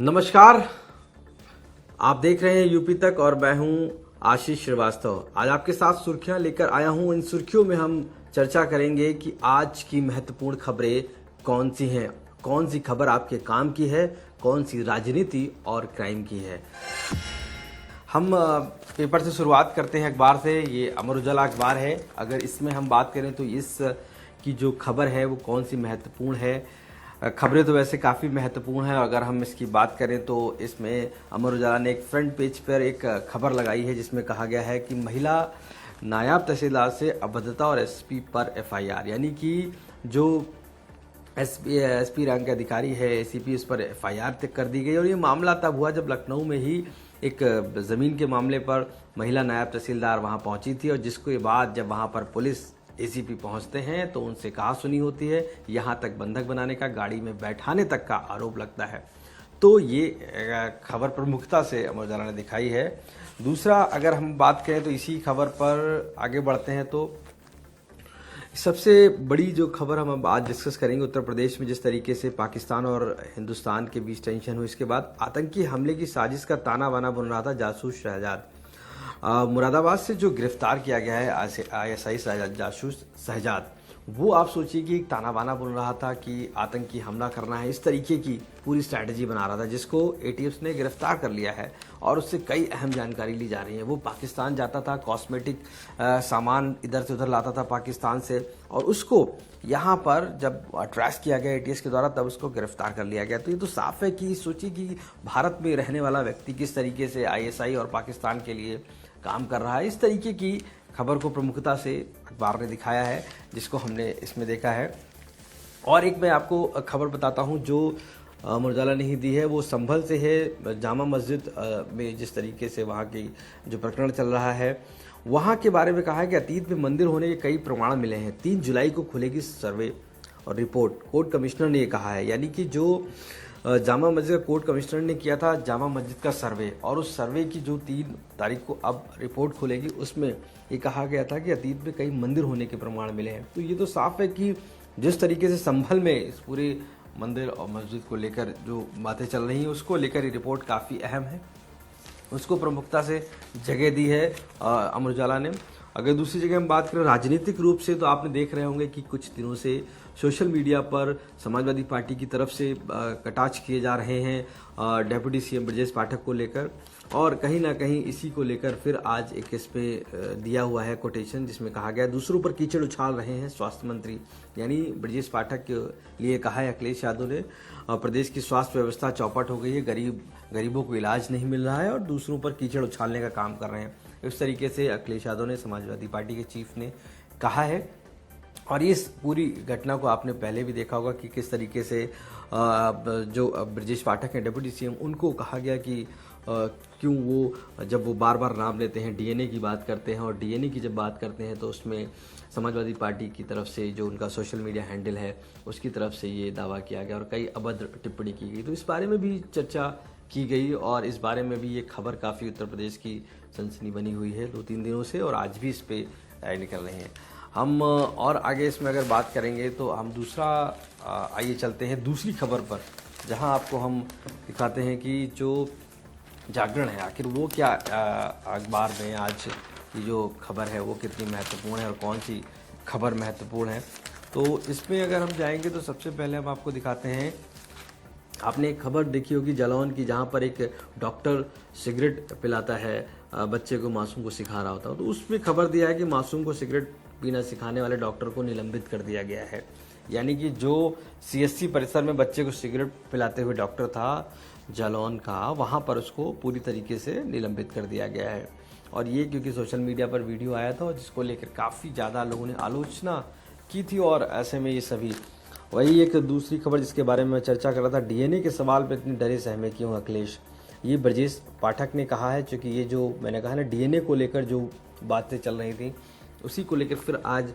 नमस्कार। आप देख रहे हैं यूपी तक और मैं हूं आशीष श्रीवास्तव। आज आपके साथ सुर्खियां लेकर आया हूं। इन सुर्खियों में हम चर्चा करेंगे कि आज की महत्वपूर्ण खबरें कौन सी हैं, कौन सी खबर आपके काम की है, कौन सी राजनीति और क्राइम की है। हम पेपर से शुरुआत करते हैं, अखबार से। ये अमर उजाला अखबार है। अगर इसमें हम बात करें तो इस की जो खबर है वो कौन सी महत्वपूर्ण है। खबरें तो वैसे काफ़ी महत्वपूर्ण है। अगर हम इसकी बात करें तो इसमें अमर उजाला ने एक फ्रंट पेज पर एक खबर लगाई है जिसमें कहा गया है कि महिला नायब तहसीलदार से अभद्रता और एसपी पर एफआईआर, यानी कि जो एसपी रैंक के अधिकारी है, एसीपी, उस पर एफआईआर तक कर दी गई। और ये मामला तब हुआ जब लखनऊ में ही एक ज़मीन के मामले पर महिला नायब तहसीलदार वहां पहुंची थी और जिसके बाद जब वहां पर पुलिस एसीपी पहुंचते हैं तो उनसे कहा सुनी होती है, यहां तक बंधक बनाने का, गाड़ी में बैठाने तक का आरोप लगता है। तो ये खबर प्रमुखता से अमर उजाला ने दिखाई है। दूसरा, अगर हम बात करें तो इसी खबर पर आगे बढ़ते हैं तो सबसे बड़ी जो खबर हम अब आज डिस्कस करेंगे, उत्तर प्रदेश में जिस तरीके से पाकिस्तान और हिंदुस्तान के बीच टेंशन हुई, इसके बाद आतंकी हमले की साजिश का ताना बाना बुन रहा था जासूस शहजाद। मुरादाबाद से जो गिरफ्तार किया गया है आईएसआई जासूस शहजाद, वो आप सोचिए कि एक ताना बाना बुन रहा था कि आतंकी हमला करना है, इस तरीके की पूरी स्ट्रैटेजी बना रहा था, जिसको एटीएफ ने गिरफ्तार कर लिया है और उससे कई अहम जानकारी ली जा रही है। वो पाकिस्तान जाता था, कॉस्मेटिक सामान इधर से उधर लाता था पाकिस्तान से, और उसको यहाँ पर जब ट्रेस किया गया एटीएस के द्वारा तब उसको गिरफ्तार कर लिया गया। तो ये तो साफ है कि सोचिए कि भारत में रहने वाला व्यक्ति किस तरीके से आईएसआई और पाकिस्तान के लिए काम कर रहा है। इस तरीके की खबर को प्रमुखता से अखबार ने दिखाया है, जिसको हमने इसमें देखा है। और एक मैं आपको खबर बताता हूं जो अमर उजाला ने ही दी है, वो संभल से है। जामा मस्जिद में जिस तरीके से वहां की जो प्रकरण चल रहा है, वहां के बारे में कहा है कि अतीत में मंदिर होने के कई प्रमाण मिले हैं। 3 जुलाई को खुलेगी सर्वे और रिपोर्ट, कोर्ट कमिश्नर ने ये कहा है। यानी कि जो जामा मस्जिद का कोर्ट कमिश्नर ने किया था जामा मस्जिद का सर्वे, और उस सर्वे की जो 3 तारीख को अब रिपोर्ट खुलेगी, उसमें ये कहा गया था कि अतीत में कई मंदिर होने के प्रमाण मिले हैं। तो ये तो साफ है कि जिस तरीके से संभल में इस पूरे मंदिर और मस्जिद को लेकर जो बातें चल रही हैं, उसको लेकर ये रिपोर्ट काफ़ी अहम है, उसको प्रमुखता से जगह दी है अमर उजाला ने। अगर दूसरी जगह हम बात करें राजनीतिक रूप से, तो आपने देख रहे होंगे कि कुछ दिनों से सोशल मीडिया पर समाजवादी पार्टी की तरफ से कटाक्ष किए जा रहे हैं डेप्यूटी सीएम ब्रजेश पाठक को लेकर, और कहीं ना कहीं इसी को लेकर फिर आज एक इस पे दिया हुआ है कोटेशन, जिसमें कहा गया दूसरों पर कीचड़ उछाल रहे हैं स्वास्थ्य मंत्री। यानी ब्रजेश पाठक के लिए कहा है अखिलेश यादव ने, प्रदेश की स्वास्थ्य व्यवस्था चौपट हो गई है, गरीबों को इलाज नहीं मिल रहा है और दूसरों पर कीचड़ उछालने का काम कर रहे हैं। इस तरीके से अखिलेश यादव ने, समाजवादी पार्टी के चीफ ने कहा है। और इस पूरी घटना को आपने पहले भी देखा होगा कि किस तरीके से जो ब्रजेश पाठक हैं डेप्यूटी सीएम, उनको कहा गया कि क्यों वो जब वो बार बार नाम लेते हैं, डीएनए की बात करते हैं, और डीएनए की जब बात करते हैं तो उसमें समाजवादी पार्टी की तरफ से जो उनका सोशल मीडिया हैंडल है उसकी तरफ से ये दावा किया गया और कई अभद्र टिप्पणी की गई। तो इस बारे में भी चर्चा की गई और इस बारे में भी ये खबर काफ़ी उत्तर प्रदेश की सनसनी बनी हुई है 2-3 दिनों से, और आज भी इस पे निकल रहे हैं। हम और आगे इसमें अगर बात करेंगे तो हम दूसरा आइए चलते हैं दूसरी खबर पर, जहां आपको हम दिखाते हैं कि जो जागरण है आखिर वो क्या अखबार में आज की जो खबर है वो कितनी महत्वपूर्ण है और कौन सी खबर महत्वपूर्ण है। तो इसमें अगर हम जाएंगे तो सबसे पहले हम आपको दिखाते हैं, आपने एक खबर देखी होगी जालौन की, जहाँ पर एक डॉक्टर सिगरेट पिलाता है बच्चे को, मासूम को सिखा रहा होता है। तो उसमें खबर दिया है कि मासूम को सिगरेट पीना सिखाने वाले डॉक्टर को निलंबित कर दिया गया है। यानी कि जो सीएससी परिसर में बच्चे को सिगरेट पिलाते हुए डॉक्टर था जालौन का, वहाँ पर उसको पूरी तरीके से निलंबित कर दिया गया है। और ये क्योंकि सोशल मीडिया पर वीडियो आया था जिसको लेकर काफ़ी ज़्यादा लोगों ने आलोचना की थी, और ऐसे में ये सभी वही एक दूसरी खबर जिसके बारे में मैं चर्चा कर रहा था, डीएनए के सवाल पर इतने डरे सहमे क्यों अखिलेश। ये ब्रजेश पाठक ने कहा है, क्योंकि ये जो मैंने कहा ना डीएनए को लेकर जो बातें चल रही थी उसी को लेकर फिर आज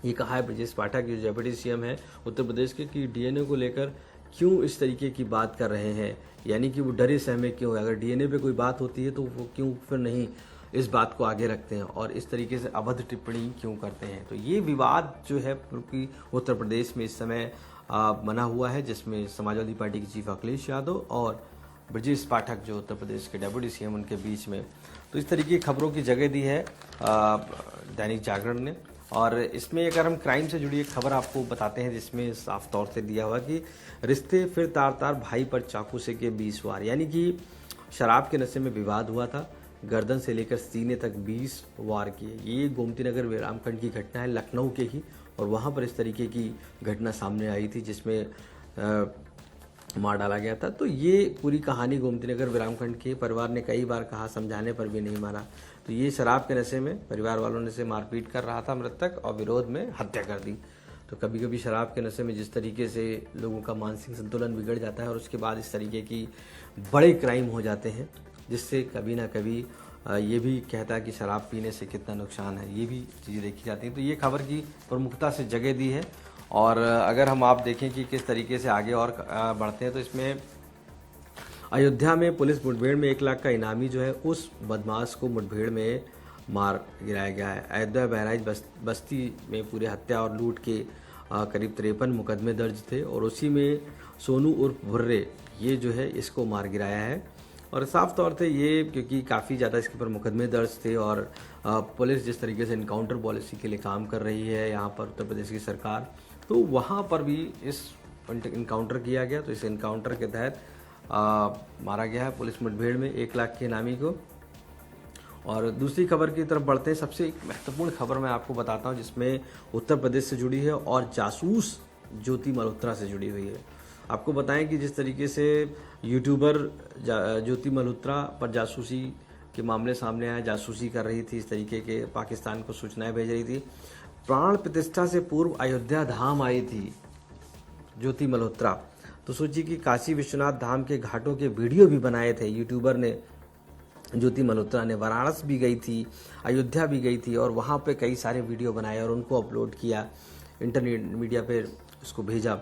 ये कहा है ब्रजेश पाठक जो डेप्यूटी सीएम है उत्तर प्रदेश के, कि डीएनए को लेकर क्यों इस तरीके की बात कर रहे हैं। यानी कि वो डरे सहमे क्यों है, अगर डीएनए पे कोई बात होती है तो वो क्यों फिर नहीं इस बात को आगे रखते हैं और इस तरीके से अभद्र टिप्पणी क्यों करते हैं। तो ये विवाद जो है क्योंकि उत्तर प्रदेश में इस समय बना हुआ है, जिसमें समाजवादी पार्टी के चीफ अखिलेश यादव और ब्रजेश पाठक जो उत्तर प्रदेश के डेप्यूटी सीएम उनके बीच में। तो इस तरीके की खबरों की जगह दी है दैनिक जागरण ने। और इसमें अगर हम क्राइम से जुड़ी एक खबर आपको बताते हैं जिसमें साफ तौर से दिया हुआ कि रिश्ते फिर तार तार, भाई पर चाकू से के 20 वार। यानी कि शराब के नशे में विवाद हुआ था, गर्दन से लेकर सीने तक 20 वार किए। ये गोमती नगर विरामखंड की घटना है, लखनऊ के ही, और वहाँ पर इस तरीके की घटना सामने आई थी जिसमें मार डाला गया था। तो ये पूरी कहानी गोमती नगर विरामखंड के परिवार ने कई बार कहा, समझाने पर भी नहीं माना। तो ये शराब के नशे में परिवार वालों ने से मारपीट कर रहा था मृतक और विरोध में हत्या कर दी। तो कभी कभी शराब के नशे में जिस तरीके से लोगों का मानसिक संतुलन बिगड़ जाता है और उसके बाद इस तरीके की बड़े क्राइम हो जाते हैं, जिससे कभी ना कभी ये भी कहता है कि शराब पीने से कितना नुकसान है, ये भी चीज़ें देखी जाती हैं। तो ये खबर की प्रमुखता से जगह दी है। और अगर हम आप देखें कि किस तरीके से आगे और बढ़ते हैं तो इसमें अयोध्या में पुलिस मुठभेड़ में 1 लाख का इनामी जो है उस बदमाश को मुठभेड़ में मार गिराया गया है। अयोध्या बहराइच बस्ती में पूरे हत्या और लूट के करीब 53 मुकदमे दर्ज थे और उसी में सोनू उर्फ भुर्रे ये जो है इसको मार गिराया है। और साफ तौर से ये क्योंकि काफ़ी ज़्यादा इसके ऊपर मुकदमे दर्ज थे और पुलिस जिस तरीके से इनकाउंटर पॉलिसी के लिए काम कर रही है यहाँ पर उत्तर प्रदेश की सरकार, तो वहाँ पर भी इस इनकाउंटर किया गया। तो इस इनकाउंटर के तहत मारा गया है पुलिस मुठभेड़ में 1 लाख के इनामी को। और दूसरी खबर की तरफ बढ़ते हैं। सबसे एक महत्वपूर्ण खबर मैं आपको बताता हूँ जिसमें उत्तर प्रदेश से जुड़ी है और जासूस ज्योति मल्होत्रा से जुड़ी हुई है। आपको बताएं कि जिस तरीके से यूट्यूबर ज्योति मल्होत्रा पर जासूसी के मामले सामने आए, जासूसी कर रही थी, इस तरीके के पाकिस्तान को सूचनाएं भेज रही थी। प्राण प्रतिष्ठा से पूर्व अयोध्या धाम आई थी ज्योति मल्होत्रा। तो सोचिए कि काशी विश्वनाथ धाम के घाटों के वीडियो भी बनाए थे यूट्यूबर ने, ज्योति मल्होत्रा ने। वाराणसी भी गई थी, अयोध्या भी गई थी और वहाँ पे कई सारे वीडियो बनाए और उनको अपलोड किया, इंटरनेट मीडिया पे उसको भेजा।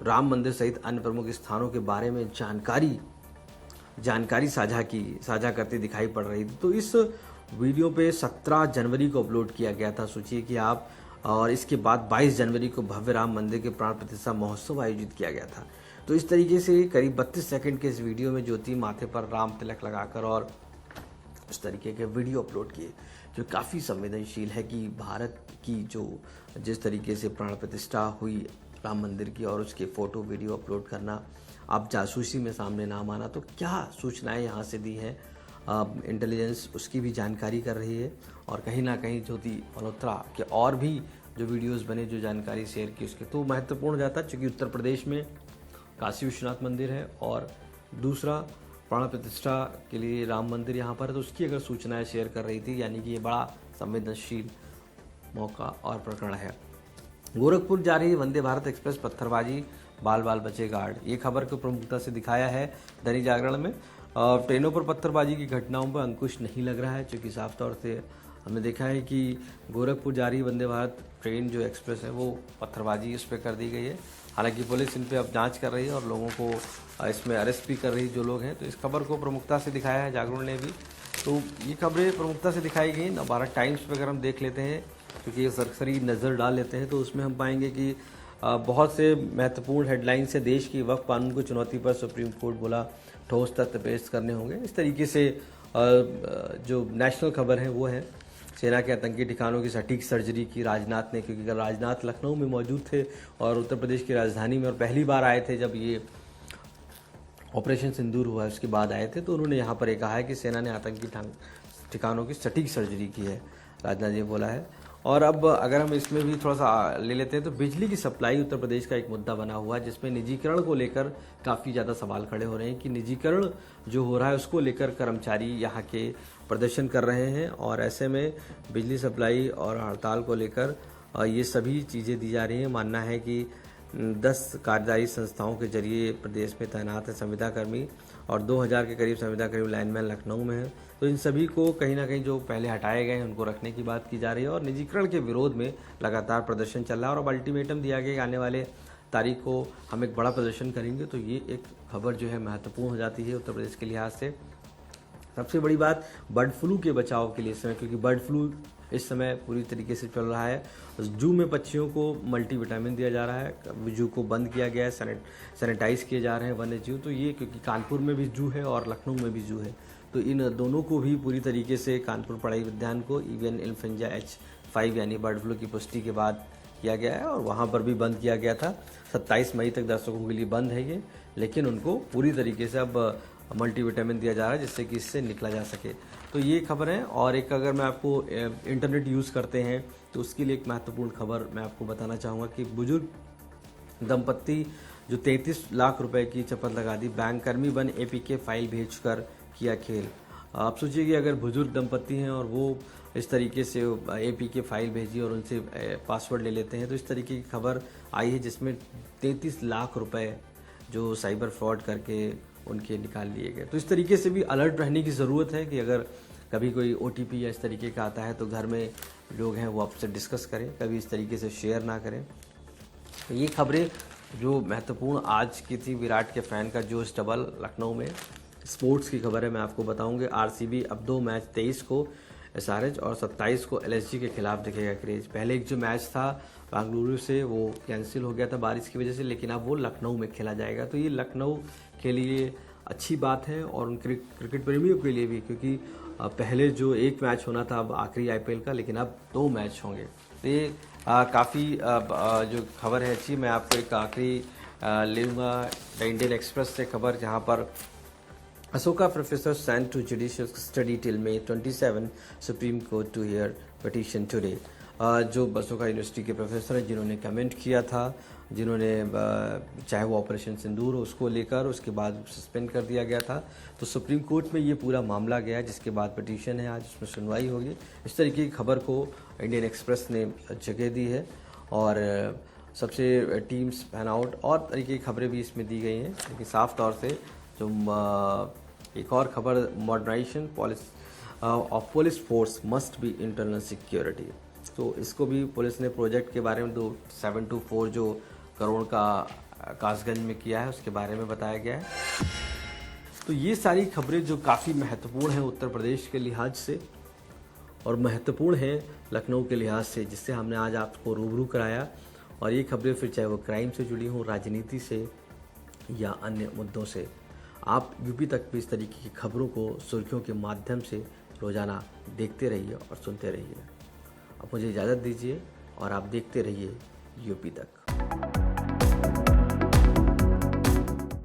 राम मंदिर सहित अन्य प्रमुख स्थानों के बारे में जानकारी साझा करती दिखाई पड़ रही थी। तो इस वीडियो पे 17 जनवरी को अपलोड किया गया था, सोचिए कि आप। और इसके बाद 22 जनवरी को भव्य राम मंदिर के प्राण प्रतिष्ठा महोत्सव आयोजित किया गया था। तो इस तरीके से करीब 32 सेकंड के इस वीडियो में ज्योति माथे पर राम तिलक लगाकर और इस तरीके के वीडियो अपलोड किए, जो काफ़ी संवेदनशील है कि भारत की जो जिस तरीके से प्राण प्रतिष्ठा हुई राम मंदिर की और उसके फ़ोटो वीडियो अपलोड करना, आप जासूसी में सामने ना माना। तो क्या सूचनाएं यहाँ से दी हैं, इंटेलिजेंस उसकी भी जानकारी कर रही है। और कहीं ना कहीं ज्योति मल्होत्रा के और भी जो वीडियोस बने, जो जानकारी शेयर की उसके, तो महत्वपूर्ण हो जाता है क्योंकि उत्तर प्रदेश में काशी विश्वनाथ मंदिर है और दूसरा प्राण प्रतिष्ठा के लिए राम मंदिर यहाँ पर है। तो उसकी अगर सूचनाएं शेयर कर रही थी, यानी कि ये बड़ा संवेदनशील मौका और प्रकरण है। गोरखपुर जा रही वंदे भारत एक्सप्रेस पत्थरबाजी, बाल बाल बचे गार्ड, ये खबर को प्रमुखता से दिखाया है दैनिक जागरण में। और ट्रेनों पर पत्थरबाजी की घटनाओं पर अंकुश नहीं लग रहा है, क्योंकि साफ तौर से हमने देखा है कि गोरखपुर जा रही वंदे भारत ट्रेन जो एक्सप्रेस है वो पत्थरबाजी इस पर कर दी गई है। हालांकि पुलिस इन पे अब जांच कर रही है और लोगों को इसमें अरेस्ट भी कर रही जो लोग हैं। तो इस खबर को प्रमुखता से दिखाया है जागरण ने भी। तो ये खबरें प्रमुखता से दिखाई गई। भारत टाइम्स पर अगर हम देख लेते हैं, क्योंकि ये सरसरी नज़र डाल लेते हैं, तो उसमें हम पाएंगे कि बहुत से महत्वपूर्ण हेडलाइंस है। देश की वक्फ कानून को चुनौती पर सुप्रीम कोर्ट बोला, ठोस तथ्य पेश करने होंगे। इस तरीके से जो नेशनल खबर है वो है सेना के आतंकी ठिकानों की सटीक सर्जरी की राजनाथ ने, क्योंकि राजनाथ लखनऊ में मौजूद थे और उत्तर प्रदेश की राजधानी में, और पहली बार आए थे जब ये ऑपरेशन सिंदूर हुआ उसके बाद आए थे। तो उन्होंने यहाँ पर कहा है कि सेना ने आतंकी ठिकानों की सटीक सर्जरी की है, राजनाथ जी बोला है। और अब अगर हम इसमें भी थोड़ा सा ले लेते हैं तो बिजली की सप्लाई उत्तर प्रदेश का एक मुद्दा बना हुआ है, जिसमें निजीकरण को लेकर काफ़ी ज़्यादा सवाल खड़े हो रहे हैं कि निजीकरण जो हो रहा है उसको लेकर कर्मचारी यहाँ के प्रदर्शन कर रहे हैं। और ऐसे में बिजली सप्लाई और हड़ताल को लेकर ये सभी चीज़ें दी जा रही हैं। मानना है कि 10 कार्यदायी संस्थाओं के जरिए प्रदेश में तैनात है संविदा कर्मी और 2000 के करीब संविदा कर्मी लाइनमैन लखनऊ में है। तो इन सभी को कहीं ना कहीं जो पहले हटाए गए हैं उनको रखने की बात की जा रही है और निजीकरण के विरोध में लगातार प्रदर्शन चल रहा है। और अब अल्टीमेटम दिया गया कि आने वाले तारीख को हम एक बड़ा प्रदर्शन करेंगे। तो ये एक खबर जो है महत्वपूर्ण हो जाती है उत्तर प्रदेश के लिहाज से। सबसे बड़ी बात बर्ड फ्लू के बचाव के लिए इस समय, क्योंकि बर्ड फ्लू इस समय पूरी तरीके से चल रहा है। जू में पक्षियों को मल्टीविटामिन दिया जा रहा है, जू को बंद किया गया है, सैनिटाइज किए जा रहे हैं वन्य जीव। तो ये क्योंकि कानपुर में भी जू है और लखनऊ में भी जू है, तो इन दोनों को भी पूरी तरीके से कानपुर पढ़ाई उद्यान को एवियन इन्फ्लुएंजा H5 यानी बर्ड फ्लू की पुष्टि के बाद किया गया है और वहाँ पर भी बंद किया गया था। 27 मई तक दर्शकों के लिए बंद है ये, लेकिन उनको पूरी तरीके से अब मल्टीविटामिन दिया जा रहा है जिससे कि इससे निकला जा सके। तो ये खबर है। और एक अगर मैं आपको इंटरनेट यूज़ करते हैं तो उसके लिए एक महत्वपूर्ण खबर मैं आपको बताना चाहूँगा कि बुजुर्ग दंपत्ति जो 33 लाख रुपए की चपत लगा दी, बैंककर्मी बन APK फाइल भेजकर किया खेल। आप सोचिए कि अगर बुजुर्ग दंपत्ति हैं और वो इस तरीके से APK फाइल भेजी और उनसे पासवर्ड ले लेते हैं, तो इस तरीके की खबर आई है जिसमें 33 लाख रुपए जो साइबर फ्रॉड करके उनके निकाल लिए गए। तो इस तरीके से भी अलर्ट रहने की ज़रूरत है कि अगर कभी कोई OTP या इस तरीके का आता है तो घर में लोग हैं वो आपसे डिस्कस करें, कभी इस तरीके से शेयर ना करें। तो ये खबरें जो महत्वपूर्ण आज की थी, विराट के फैन का जोश डबल लखनऊ में, स्पोर्ट्स की खबर है मैं आपको बताऊंगे। RCB अब 2 मैच 23 को SRH और 27 को LSG के खिलाफ दिखेगा क्रेज। पहले एक जो मैच था बेंगलुरु से वो कैंसिल हो गया था बारिश की वजह से, लेकिन अब वो लखनऊ में खेला जाएगा। तो ये लखनऊ के लिए अच्छी बात है और उन क्रिकेट प्रेमियों के लिए भी, क्योंकि पहले जो एक मैच होना था अब आखिरी IPL का, लेकिन अब 2 मैच होंगे। तो ये काफ़ी जो खबर है अच्छी। मैं आपको एक आखिरी ले लूँगा द इंडियन एक्सप्रेस से खबर, जहाँ पर Asoka professor sent to judicial study till May 27, Supreme Court to hear petition today। जो अशोका यूनिवर्सिटी के प्रोफेसर हैं जिन्होंने कमेंट किया था, जिन्होंने चाहे वो ऑपरेशन सिंदूर हो उसको लेकर, उसके बाद सस्पेंड कर दिया गया था, तो सुप्रीम कोर्ट में ये पूरा मामला गया, जिसके बाद पिटीशन है, आज उसमें सुनवाई होगी। इस तरीके की खबर को इंडियन एक्सप्रेस ने जगह दी है और सबसे टीम्स फैन आउट और तरीके की खबरें भी इसमें दी गई हैं। लेकिन साफ तौर से जो एक और खबर, modernisation of police force must be internal security. तो इसको भी पुलिस ने प्रोजेक्ट के बारे में 724 जो करोड़ का कासगंज में किया है उसके बारे में बताया गया है। तो ये सारी खबरें जो काफ़ी महत्वपूर्ण हैं उत्तर प्रदेश के लिहाज से और महत्वपूर्ण हैं लखनऊ के लिहाज से, जिससे हमने आज आपको रूबरू कराया। और ये खबरें फिर चाहे वो क्राइम से जुड़ी हों, राजनीति से या अन्य मुद्दों से, आप यूपी तक भी इस तरीके की खबरों को सुर्खियों के माध्यम से रोज़ाना देखते रहिए और सुनते रहिए। अब मुझे इजाज़त दीजिए और आप देखते रहिए यूपी तक।